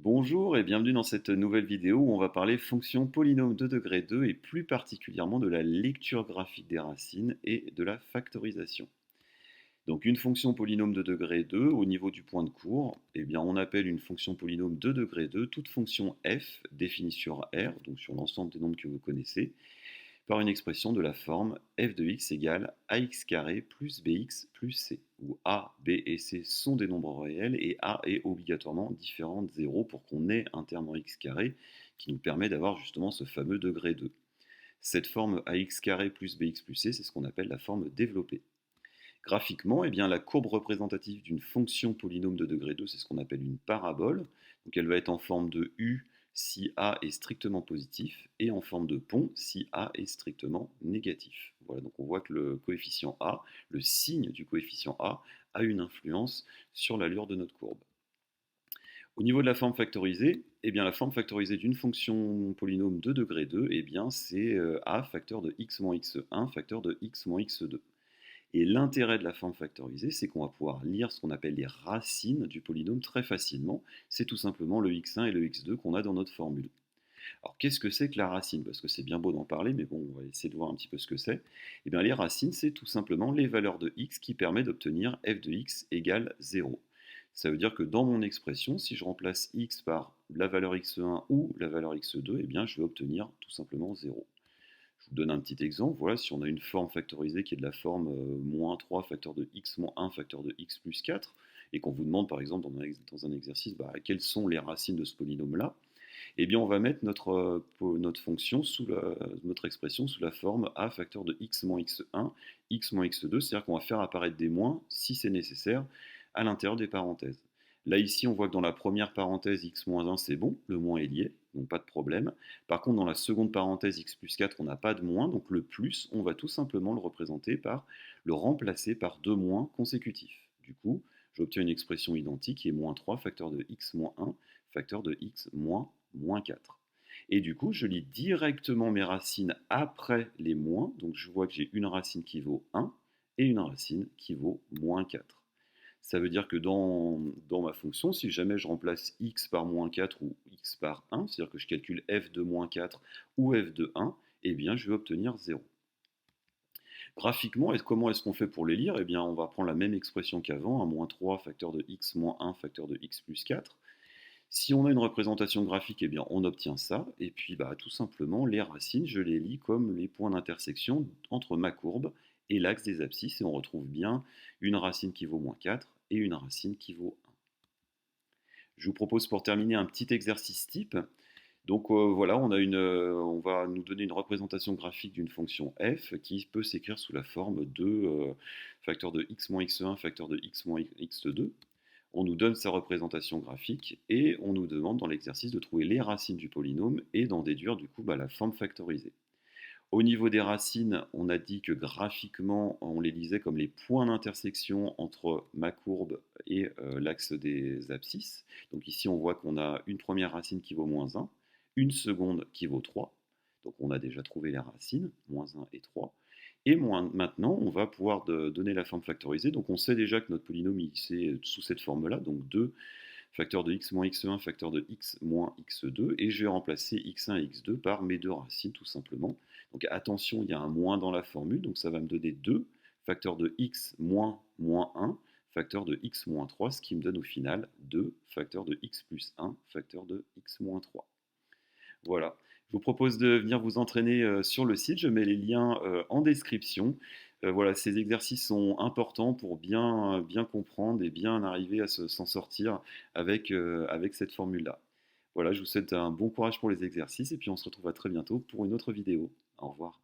Bonjour et bienvenue dans cette nouvelle vidéo où on va parler fonction polynôme de degré 2 et plus particulièrement de la lecture graphique des racines et de la factorisation. Donc une fonction polynôme de degré 2 au niveau du point de cours, eh bien on appelle une fonction polynôme de degré 2 toute fonction f définie sur R, donc sur l'ensemble des nombres que vous connaissez, par une expression de la forme f de x égale ax carré plus bx plus c, où a, b et c sont des nombres réels et a est obligatoirement différent de 0 pour qu'on ait un terme en x carré qui nous permet d'avoir justement ce fameux degré 2. Cette forme ax carré plus bx plus c, c'est ce qu'on appelle la forme développée. Graphiquement, eh bien, la courbe représentative d'une fonction polynôme de degré 2, c'est ce qu'on appelle une parabole. Donc elle va être en forme de U si A est strictement positif et en forme de pont si A est strictement négatif. Voilà, donc on voit que le coefficient A, le signe du coefficient A une influence sur l'allure de notre courbe. Au niveau de la forme factorisée, eh bien, la forme factorisée d'une fonction polynôme de degré 2, eh bien, c'est A facteur de x moins x1 facteur de x moins x2. Et l'intérêt de la forme factorisée, c'est qu'on va pouvoir lire ce qu'on appelle les racines du polynôme très facilement. C'est tout simplement le x1 et le x2 qu'on a dans notre formule. Alors qu'est-ce que c'est que la racine? Parce que c'est bien beau d'en parler, mais bon, on va essayer de voir un petit peu ce que c'est. Eh bien les racines, c'est tout simplement les valeurs de x qui permettent d'obtenir f de x égale 0. Ça veut dire que dans mon expression, si je remplace x par la valeur x1 ou la valeur x2, eh bien je vais obtenir tout simplement 0. Je vous donne un petit exemple. Voilà, si on a une forme factorisée qui est de la forme moins 3 facteur de x moins 1 facteur de x plus 4, et qu'on vous demande par exemple dans un exercice quelles sont les racines de ce polynôme-là, eh bien on va mettre notre fonction notre expression sous la forme a facteur de x moins x1, x moins x2, c'est-à-dire qu'on va faire apparaître des moins, si c'est nécessaire, à l'intérieur des parenthèses. Là, ici, on voit que dans la première parenthèse, x-1, c'est bon, le moins est lié, donc pas de problème. Par contre, dans la seconde parenthèse, x plus 4, on n'a pas de moins, donc le plus, on va tout simplement le remplacer par deux moins consécutifs. Du coup, j'obtiens une expression identique qui est moins 3, facteur de x moins 1, facteur de x moins 4. Et du coup, je lis directement mes racines après les moins, donc je vois que j'ai une racine qui vaut 1 et une racine qui vaut moins 4. Ça veut dire que dans ma fonction, si jamais je remplace x par moins 4 ou x par 1, c'est-à-dire que je calcule f de moins 4 ou f de 1, eh bien je vais obtenir 0. Graphiquement, comment est-ce qu'on fait pour les lire? Eh bien on va prendre la même expression qu'avant, un moins 3 facteur de x moins 1 facteur de x plus 4. Si on a une représentation graphique, eh bien on obtient ça, et puis tout simplement les racines, je les lis comme les points d'intersection entre ma courbe et l'axe des abscisses, et on retrouve bien une racine qui vaut moins 4 et une racine qui vaut 1. Je vous propose pour terminer un petit exercice type. Donc voilà, on va nous donner une représentation graphique d'une fonction f qui peut s'écrire sous la forme de facteur de x moins x1, facteur de x moins x2. On nous donne sa représentation graphique et on nous demande dans l'exercice de trouver les racines du polynôme et d'en déduire du coup la forme factorisée. Au niveau des racines, on a dit que graphiquement, on les lisait comme les points d'intersection entre ma courbe et l'axe des abscisses. Donc ici, on voit qu'on a une première racine qui vaut moins 1, une seconde qui vaut 3. Donc on a déjà trouvé les racines, moins 1 et 3. Et maintenant, on va pouvoir donner la forme factorisée. Donc on sait déjà que notre polynôme, c'est sous cette forme-là, donc 2 facteur de x moins x1, facteur de x moins x2, et je vais remplacer x1 et x2 par mes deux racines tout simplement. Donc attention, il y a un moins dans la formule, donc ça va me donner 2 facteur de x moins 1, facteur de x moins 3, ce qui me donne au final 2 facteur de x plus 1, facteur de x moins 3. Voilà. Je vous propose de venir vous entraîner sur le site. Je mets les liens en description. Voilà, ces exercices sont importants pour bien comprendre et bien arriver à s'en sortir avec cette formule-là. Voilà, je vous souhaite un bon courage pour les exercices et puis on se retrouve à très bientôt pour une autre vidéo. Au revoir.